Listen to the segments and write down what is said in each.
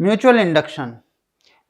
Mutual induction.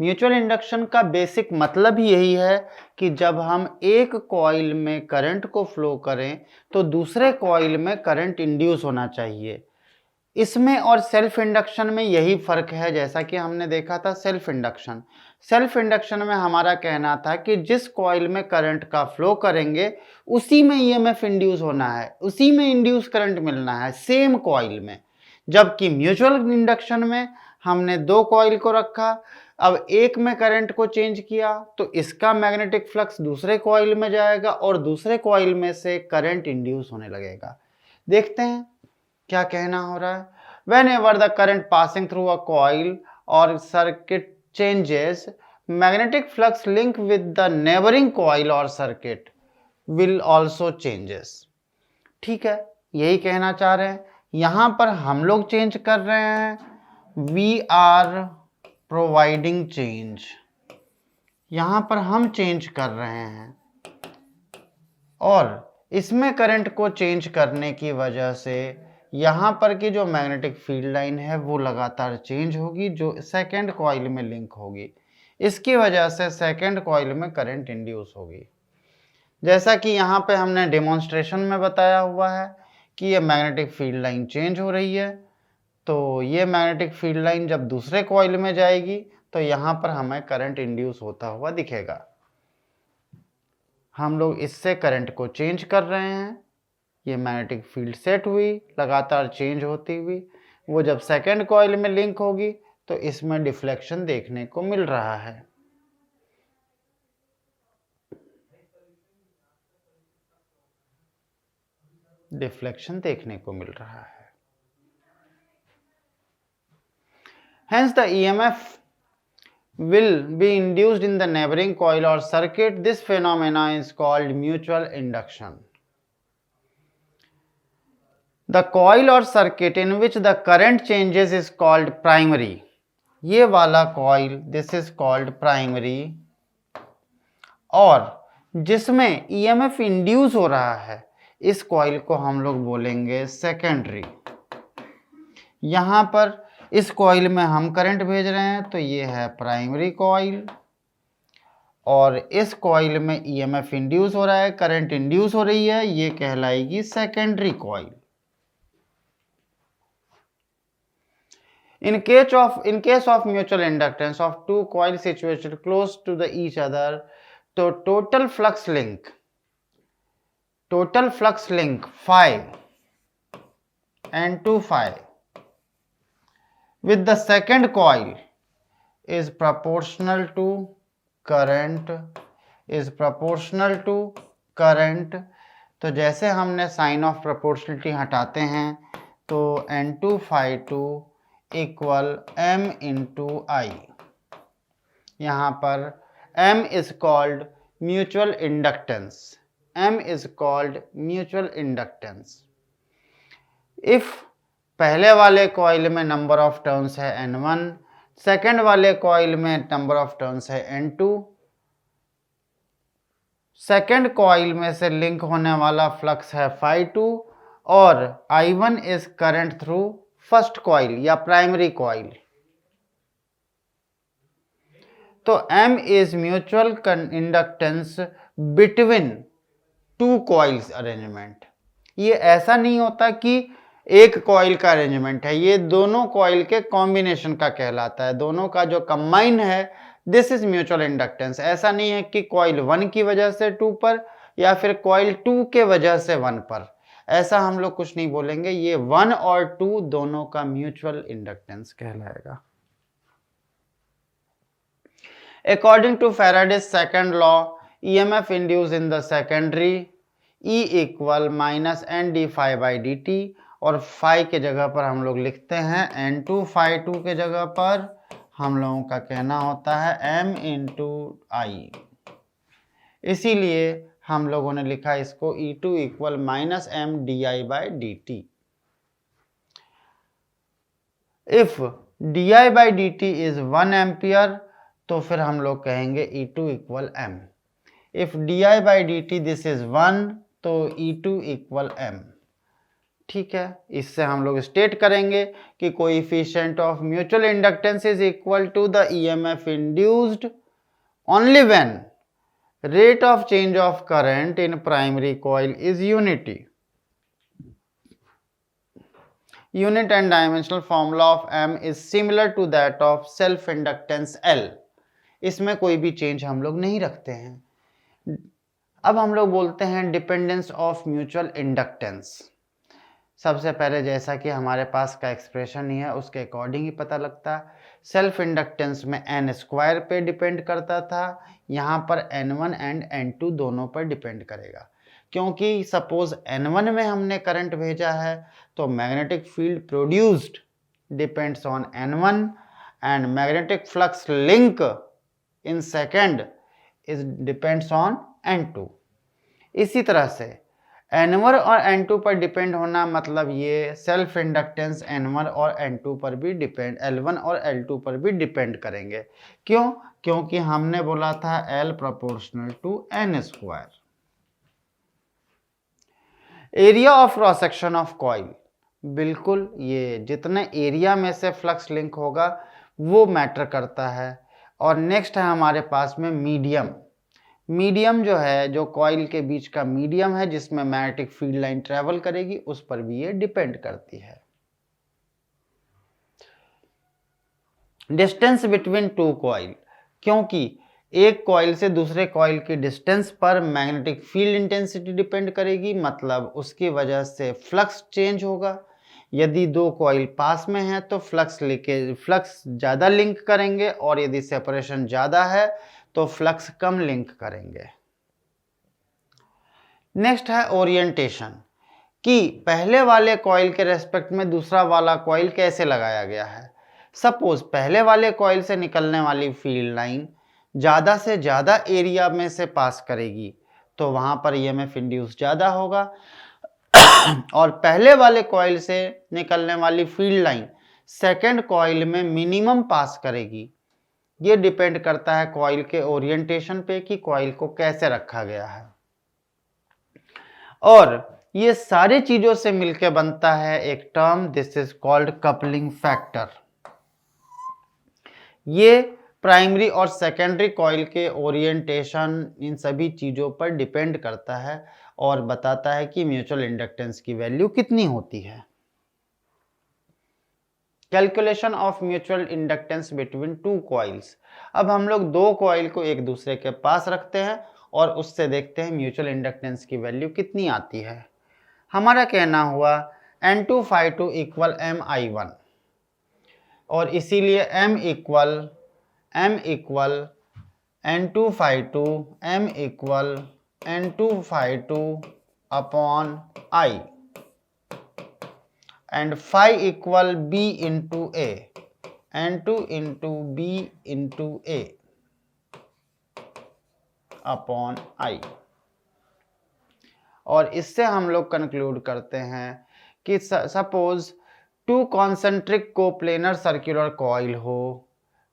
Mutual induction का basic मतलब ही यही है कि जब हम एक कॉइल में करंट को फ्लो करें तो दूसरे कॉइल में करंट इंड्यूस होना चाहिए। इसमें और सेल्फ इंडक्शन में यही फर्क है। जैसा कि हमने देखा था सेल्फ इंडक्शन में हमारा कहना था कि जिस कॉइल में करंट का फ्लो करेंगे उसी में ईएमएफ इंड्यूस होना है, उसी में इंड्यूस करंट मिलना है, सेम कॉइल में। जबकि म्यूचुअल इंडक्शन में हमने दो कॉइल को रखा, अब एक में करंट को चेंज किया तो इसका मैग्नेटिक फ्लक्स दूसरे कॉइल में जाएगा और दूसरे कॉइल में से करंट इंड्यूस होने लगेगा। देखते हैं क्या कहना हो रहा है। Whenever the current passing through a coil or circuit changes, magnetic flux link with the neighboring coil or circuit will also changes। ठीक है, यही कहना चाह रहे हैं। यहां पर हम लोग चेंज कर रहे हैं, we are providing change। यहां पर हम चेंज कर रहे हैं और इसमें करंट को चेंज करने की वजह से यहाँ पर की जो मैग्नेटिक फील्ड लाइन है वो लगातार चेंज होगी, जो सेकंड कॉइल में लिंक होगी। इसकी वजह से सेकंड कॉइल में करंट इंड्यूस होगी। जैसा कि यहाँ पे हमने डेमोन्स्ट्रेशन में बताया हुआ है कि ये मैग्नेटिक फील्ड लाइन चेंज हो रही है, तो ये मैग्नेटिक फील्ड लाइन जब दूसरे कॉइल में जाएगी तो यहाँ पर हमें करंट इंड्यूस होता हुआ दिखेगा। हम लोग इससे करंट को चेंज कर रहे हैं। ये मैग्नेटिक फील्ड सेट हुई, लगातार चेंज होती हुई, वो जब सेकंड कॉइल में लिंक होगी तो इसमें डिफ्लेक्शन देखने को मिल रहा है। डिफ्लेक्शन देखने को मिल रहा है। Hence the EMF will be induced in the neighboring coil or circuit. This phenomena is called mutual induction। The coil or circuit in which the current changes is called primary। ये वाला coil, this is called primary, और जिसमें EMF induce हो रहा है इस coil को हम लोग बोलेंगे सेकेंडरी। यहाँ पर इस कॉइल में हम करंट भेज रहे हैं तो ये है प्राइमरी कॉइल, और इस कॉइल में EMF इंड्यूस हो रहा है, करंट इंड्यूस हो रही है, ये कहलाएगी secondary coil. In case of mutual inductance of two coils situated close to each other, तो total flux link phi and 2 phi with the second coil is proportional to current, तो जैसे हमने sign of proportionality हटाते हैं तो N2 phi 2 equal M into I। यहाँ पर M is called mutual inductance. If पहले वाले कॉइल में नंबर ऑफ टर्न्स है N1, सेकेंड वाले कॉइल में नंबर ऑफ टर्न्स है N2, सेकेंड कॉइल में से लिंक होने वाला फ्लक्स है phi 2 और I1 is current through first coil या प्राइमरी कॉइल। तो M is mutual inductance between two coils arrangement. ये ऐसा नहीं होता कि एक कॉइल का अरेंजमेंट है, ये दोनों कॉइल के कॉम्बिनेशन का कहलाता है, दोनों का जो कंबाइन है दिस इज म्यूचुअल इंडक्टेंस। ऐसा नहीं है कि कॉइल 1 की वजह से 2 पर या फिर कॉइल 2 के वजह से 1 पर, ऐसा हम लोग कुछ नहीं बोलेंगे। ये 1 और 2 दोनों का म्यूचुअल इंडक्टेंस कहलाएगा। According to Faraday's second law, EMF induced in the secondary E equal minus N D phi by D T, और फाई के जगह पर हम लोग लिखते हैं N2 phi 2 के जगह पर हम लोगों का कहना होता है M इंटू आई। इसीलिए हम लोगों ने लिखा इसको E2 equal minus M D I by D T. If D I by D T is 1 ampere तो फिर हम लोग कहेंगे E2 equal M। If D I by D T this is 1 तो E2 इक्वल M। ठीक है, इससे हम लोग स्टेट करेंगे कि coefficient of mutual inductance is equal to the EMF induced only when rate of change of current in primary coil is unity. Unit and dimensional formula of M is similar to that of self inductance L. इसमें कोई भी change हम लोग नहीं रखते हैं। अब हम लोग बोलते हैं डिपेंडेंस ऑफ म्यूचुअल इंडक्टेंस। सबसे पहले जैसा कि हमारे पास का एक्सप्रेशन ही है उसके अकॉर्डिंग ही पता लगता है। सेल्फ इंडक्टेंस में एन स्क्वायर पे डिपेंड करता था, यहाँ पर N1 एंड N2 दोनों पर डिपेंड करेगा, क्योंकि सपोज N1 में हमने करंट भेजा है तो magnetic field produced depends on N1 and magnetic flux link in second is depends on N2। इसी तरह से N1 और N2 पर डिपेंड होना मतलब ये सेल्फ इंडक्टेंस N1 और N2 पर भी डिपेंड, L1 और L2 पर भी डिपेंड करेंगे। क्यों? क्योंकि हमने बोला था L proportional to N square. Area of cross section of coil, बिल्कुल ये जितने एरिया में से फ्लक्स लिंक होगा वो मैटर करता है। और नेक्स्ट है हमारे पास में मीडियम। मीडियम जो है, जो कॉइल के बीच का मीडियम है जिसमें मैग्नेटिक फील्ड लाइन ट्रेवल करेगी, उस पर भी ये डिपेंड करती है। डिस्टेंस बिटवीन टू कॉइल, क्योंकि एक कॉइल से दूसरे कॉइल की डिस्टेंस पर मैग्नेटिक फील्ड इंटेंसिटी डिपेंड करेगी, मतलब उसकी वजह से फ्लक्स चेंज होगा। यदि दो कॉइल पास में है तो फ्लक्स ज़्यादा लिंक करेंगे, और यदि सेपरेशन ज़्यादा है तो फ्लक्स कम लिंक करेंगे। नेक्स्ट है ओरिएंटेशन, कि पहले वाले कॉइल के रेस्पेक्ट में दूसरा वाला कॉइल कैसे लगाया गया है। सपोज पहले वाले कॉइल से निकलने वाली फील्ड लाइन ज़्यादा से ज़्यादा एरिया में से पास करेगी तो वहाँ पर ईएमएफ इंड्यूस ज़्यादा होगा, और पहले वाले कॉइल से निकलने वाली फील्ड लाइन सेकेंड कॉइल में मिनिमम पास करेगी। ये डिपेंड करता है कॉइल के ओरिएंटेशन पे कि कॉइल को कैसे रखा गया है, और ये सारी चीजों से मिलकर बनता है एक term, this is called coupling factor. ये प्राइमरी और सेकेंडरी कॉइल के ओरिएंटेशन इन सभी चीजों पर डिपेंड करता है और बताता है कि म्यूचुअल इंडक्टेंस की वैल्यू कितनी होती है। Calculation of mutual inductance between two coils. अब हम लोग दो कॉइल को एक दूसरे के पास रखते हैं और उससे देखते हैं म्यूचुअल इंडक्टेंस की वैल्यू कितनी आती है। हमारा कहना हुआ N2 ∅2 इक्वल Mi1, और इसीलिए M equal N2 ∅2 M equal N2 ∅2 upon I, and phi equal B into A, N2 into B into A upon I। और इससे हम लोग कंक्लूड करते हैं कि suppose to concentric coplanar circular coil हो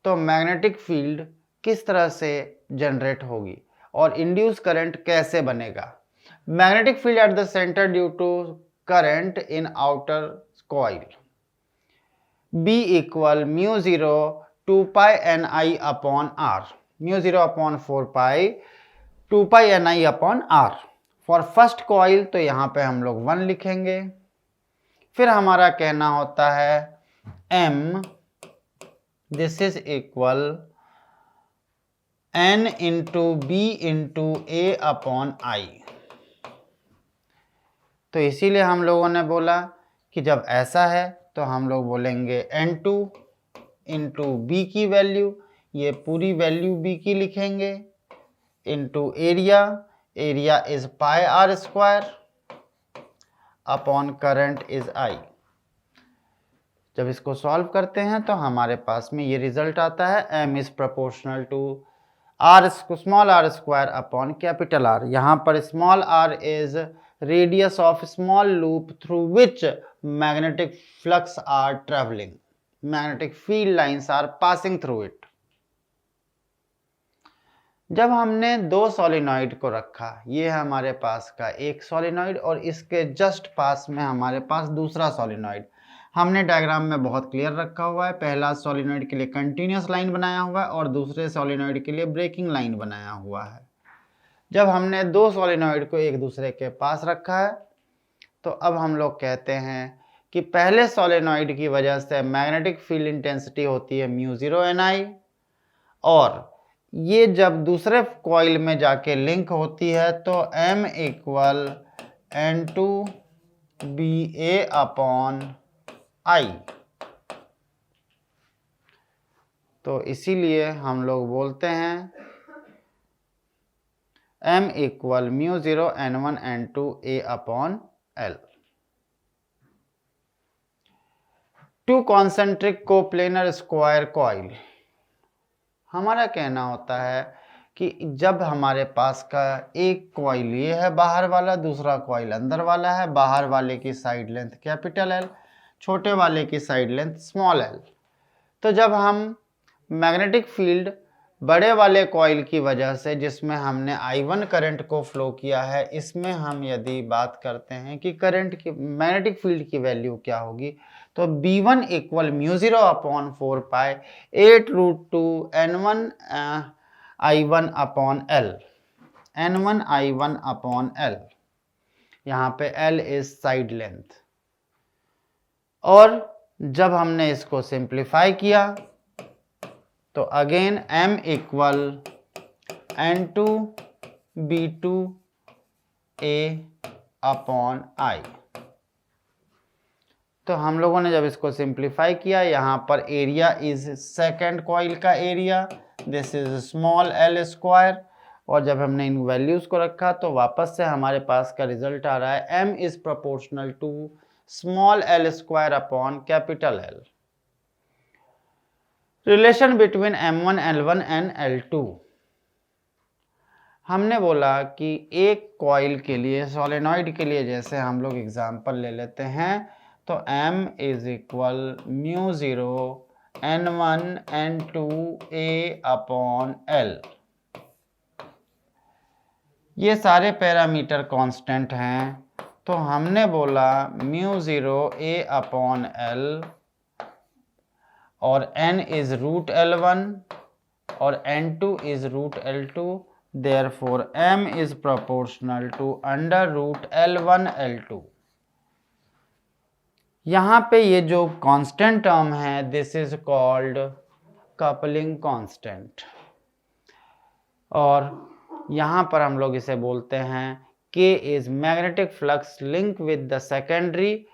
तो मैग्नेटिक फील्ड किस तरह से जनरेट होगी और इंड्यूस करंट कैसे बनेगा। Magnetic field at the centre due to current in outer coil, B equal μ0 2 pi Ni upon R, μ0 upon 4 pi 2 pi Ni upon R for first coil. तो यहाँ पे हम लोग 1 लिखेंगे। फिर हमारा कहना होता है M, this is equal N into B into A upon I। तो इसीलिए हम लोगों ने बोला कि जब ऐसा है तो हम लोग बोलेंगे N2 इंटू बी की वैल्यू, ये पूरी वैल्यू B की लिखेंगे, into area, area is pi R square upon current is I। जब इसको सॉल्व करते हैं तो हमारे पास में ये रिजल्ट आता है M is proportional to small r square upon capital R। यहाँ पर small r is radius of small loop through which magnetic flux are traveling, magnetic field lines are passing through it। जब हमने दो solenoid को रखा, ये है हमारे पास का एक सोलेनॉइड और इसके जस्ट पास में हमारे पास दूसरा सोलेनॉइड। हमने डायग्राम में बहुत क्लियर रखा हुआ है, पहला सोलेनॉइड के लिए कंटिन्यूस लाइन बनाया हुआ है और दूसरे सोलेनॉइड के लिए ब्रेकिंग लाइन बनाया हुआ है। जब हमने दो सोलेनॉइड को एक दूसरे के पास रखा है तो अब हम लोग कहते हैं कि पहले सोलेनॉइड की वजह से मैग्नेटिक फील्ड इंटेंसिटी होती है μ0 Ni, और ये जब दूसरे कॉइल में जाके लिंक होती है तो M इक्वल N2BA/I। तो इसीलिए हम लोग बोलते हैं M equal μ0 N1 N2A/L। Two concentric coplanar square coil, हमारा कहना होता है कि जब हमारे पास का एक कॉइल ये है बाहर वाला, दूसरा कॉइल अंदर वाला है, बाहर वाले की साइड लेंथ कैपिटल L, छोटे वाले की साइड लेंथ स्मॉल l, तो जब हम मैग्नेटिक फील्ड बड़े वाले कॉइल की वजह से जिसमें हमने I1 करंट को फ्लो किया है, इसमें हम यदि बात करते हैं कि करंट की मैग्नेटिक फील्ड की वैल्यू क्या होगी, तो B1 इक्वल μ0/4 पाई 8√2 N1 I1/L, N1 I1/L, यहाँ पे L इज साइड लेंथ। और जब हमने इसको सिंप्लीफाई किया तो अगेन M इक्वल N2B2A/I। तो हम लोगों ने जब इसको सिंप्लीफाई किया, यहाँ पर एरिया इज सेकेंड कॉइल का area, this is small l square, और जब हमने इन वैल्यूज को रखा तो वापस से हमारे पास का रिजल्ट आ रहा है M is proportional to small l square upon capital L। Relation between M1 L1 and L2, हमने बोला कि एक कॉइल के लिए, सोलेनॉइड के लिए जैसे हम लोग एग्जांपल ले लेते हैं, तो M is equal μ0 N1 N2A/L। ये सारे पैरामीटर कांस्टेंट हैं, तो हमने बोला μ0 A/L और N इज √L1 और N2 is √L2, therefore M is proportional to √L1 L2। यहाँ पे ये जो कांस्टेंट टर्म है, this is called coupling constant, और यहाँ पर हम लोग इसे बोलते हैं K is magnetic flux link with the secondary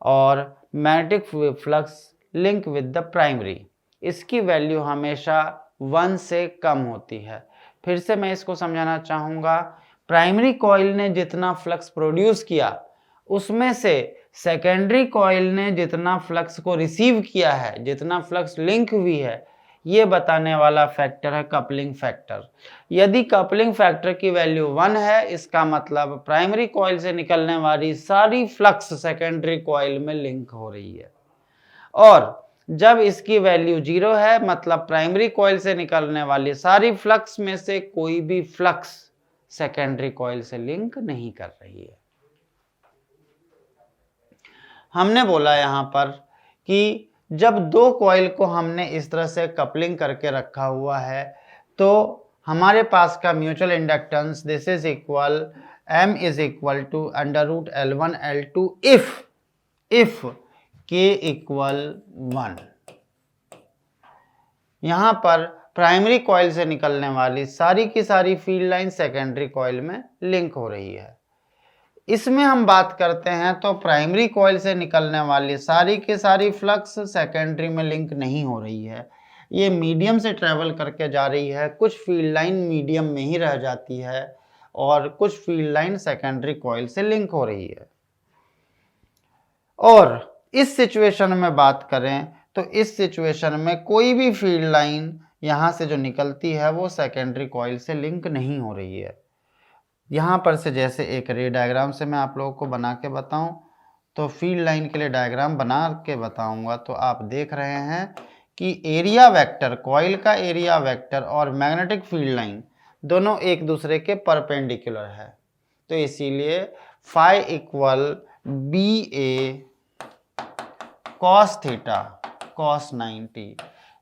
और magnetic flux link with the primary. इसकी वैल्यू हमेशा 1 से कम होती है। फिर से मैं इसको समझाना चाहूँगा, प्राइमरी कॉइल ने जितना फ्लक्स प्रोड्यूस किया उसमें से सेकेंडरी कॉइल ने जितना फ्लक्स को रिसीव किया है, जितना फ्लक्स लिंक हुई है, ये बताने वाला फैक्टर है कपलिंग फैक्टर। यदि कपलिंग फैक्टर की वैल्यू 1 है, इसका मतलब प्राइमरी कॉइल से निकलने वाली सारी फ्लक्स सेकेंडरी कॉइल में लिंक हो रही है, और जब इसकी वैल्यू 0 है, मतलब प्राइमरी कॉइल से निकलने वाली सारी फ्लक्स में से कोई भी फ्लक्स सेकेंडरी कॉइल से लिंक नहीं कर रही है। हमने बोला यहाँ पर कि जब दो कॉइल को हमने इस तरह से कपलिंग करके रखा हुआ है, तो हमारे पास का mutual inductance this is equal M is equal to √L1 L2 if K equal 1। यहाँ पर प्राइमरी कॉइल से निकलने वाली सारी की सारी फील्ड लाइन सेकेंडरी कॉइल में लिंक हो रही है। इसमें हम बात करते हैं तो प्राइमरी कॉइल से निकलने वाली सारी की सारी फ्लक्स सेकेंडरी में लिंक नहीं हो रही है, ये मीडियम से ट्रेवल करके जा रही है। कुछ फील्ड लाइन मीडियम में ही रह जाती है और कुछ फील्ड लाइन सेकेंडरी कॉइल से लिंक हो रही है। और इस सिचुएशन में बात करें तो इस सिचुएशन में कोई भी फील्ड लाइन यहाँ से जो निकलती है वो सेकेंडरी कॉइल से लिंक नहीं हो रही है। यहाँ पर से जैसे एक रे डायग्राम से मैं आप लोगों को बना के बताऊं, तो फील्ड लाइन के लिए डायग्राम बना के बताऊंगा, तो आप देख रहे हैं कि एरिया वेक्टर, कॉइल का एरिया वेक्टर और मैग्नेटिक फील्ड लाइन दोनों एक दूसरे के परपेंडिकुलर है, तो इसीलिए phi equal B A cos theta cos 90.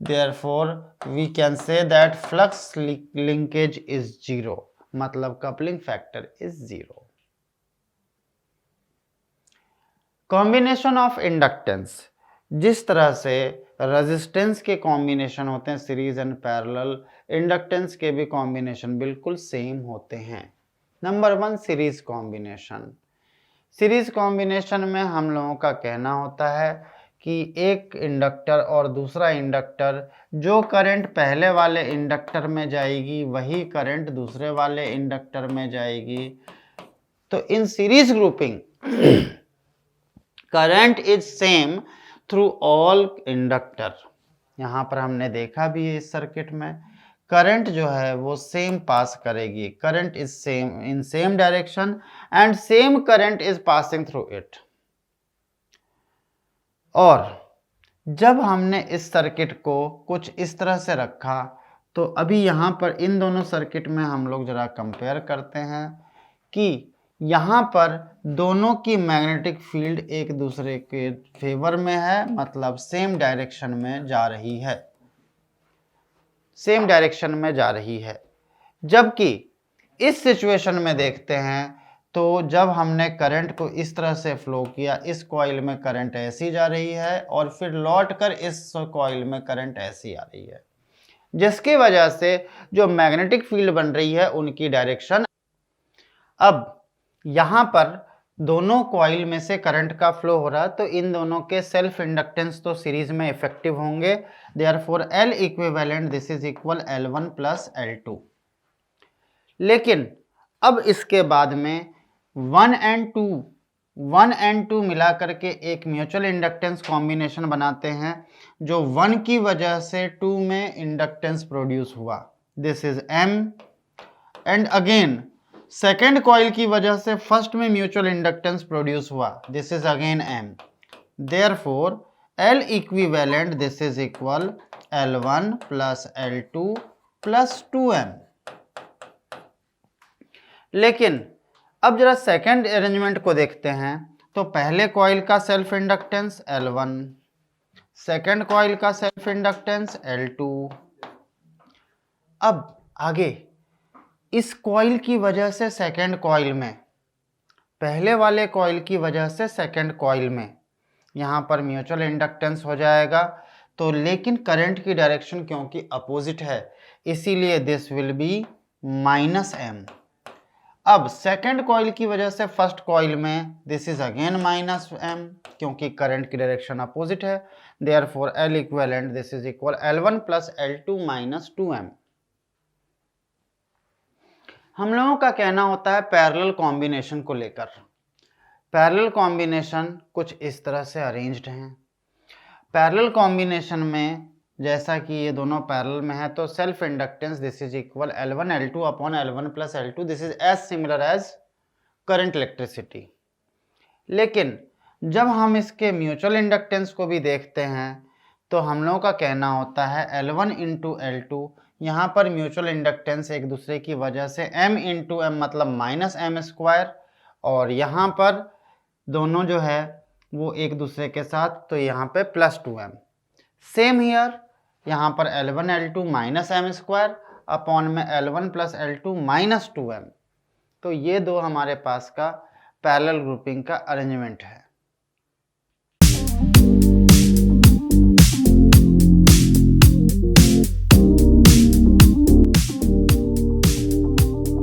Therefore we can say that flux linkage is 0, मतलब coupling factor is 0. Combination of inductance, जिस तरह से रेजिस्टेंस के कॉम्बिनेशन होते हैं सीरीज एंड पैरेलल, इंडक्टेंस के भी कॉम्बिनेशन बिल्कुल सेम होते हैं। Number 1 series combination. Series combination में हम लोगों का कहना होता है कि एक इंडक्टर और दूसरा इंडक्टर, जो करंट पहले वाले इंडक्टर में जाएगी वही करंट दूसरे वाले इंडक्टर में जाएगी। तो in series grouping current is same through all inductor. यहाँ पर हमने देखा भी है इस सर्किट में करंट जो है वो सेम पास करेगी, current is same in same direction and same current is passing through it. और जब हमने इस सर्किट को कुछ इस तरह से रखा, तो अभी यहाँ पर इन दोनों सर्किट में हम लोग जरा कंपेयर करते हैं कि यहाँ पर दोनों की मैग्नेटिक फील्ड एक दूसरे के फेवर में है, मतलब सेम डायरेक्शन में जा रही है, सेम डायरेक्शन में जा रही है। जबकि इस सिचुएशन में देखते हैं तो जब हमने करंट को इस तरह से फ्लो किया, इस कॉइल में करंट ऐसी जा रही है और फिर लौट कर इस कॉइल में करंट ऐसी आ रही है, जिसकी वजह से जो मैग्नेटिक फील्ड बन रही है उनकी डायरेक्शन। अब यहाँ पर दोनों कॉइल में से करंट का फ्लो हो रहा है, तो इन दोनों के सेल्फ इंडक्टेंस तो सीरीज में इफेक्टिव होंगे। Therefore L equivalent this is equal L1 plus L2। लेकिन अब इसके बाद में 1 एंड 2 मिला करके एक म्यूचुअल इंडक्टेंस कॉम्बिनेशन बनाते हैं, जो 1 की वजह से 2 में इंडक्टेंस प्रोड्यूस हुआ, this is M। And again second coil की वजह से फर्स्ट में म्यूचुअल इंडक्टेंस प्रोड्यूस हुआ, this is again M। Therefore L equivalent this is equal L1 plus L2 plus 2M। लेकिन अब जरा सेकेंड अरेंजमेंट को देखते हैं, तो पहले कॉइल का self inductance L1, second coil का सेल्फ इंडक्टेंस L2। अब आगे इस कॉइल की वजह से सेकेंड कॉइल में, पहले वाले कॉइल की वजह से सेकेंड कॉइल में यहाँ पर म्यूचुअल इंडक्टेंस हो जाएगा, तो लेकिन करंट की डायरेक्शन क्योंकि अपोजिट है इसीलिए this will be minus M। अब सेकेंड कॉइल की वजह से फर्स्ट कॉइल में this is again minus M, क्योंकि करंट की डायरेक्शन अपोजिट है। Therefore L equivalent this is equal L1 plus L2 minus 2M। हम लोगों का कहना होता है पैरेलल कॉम्बिनेशन को लेकर। पैरेलल कॉम्बिनेशन कुछ इस तरह से अरेंज्ड हैं। पैरेलल कॉम्बिनेशन में जैसा कि ये दोनों पैरेलल में है, तो self inductance this is equal L1 L2 upon L1 plus L2, this is as similar as current electricity. लेकिन जब हम इसके म्यूचुअल इंडक्टेंस को भी देखते हैं, तो हम लोगों का कहना होता है L1 इंटू L2, यहाँ पर म्यूचुअल इंडक्टेंस एक दूसरे की वजह से M इंटू M मतलब माइनस M स्क्वायर, और यहाँ पर दोनों जो है वो एक दूसरे के साथ, तो यहाँ पे प्लस 2M। सेम हियर, यहाँ पर L1 L2 minus M square upon में L1 plus L2 minus 2M। तो ये दो हमारे पास का पैरेलल ग्रुपिंग का अरेंजमेंट है।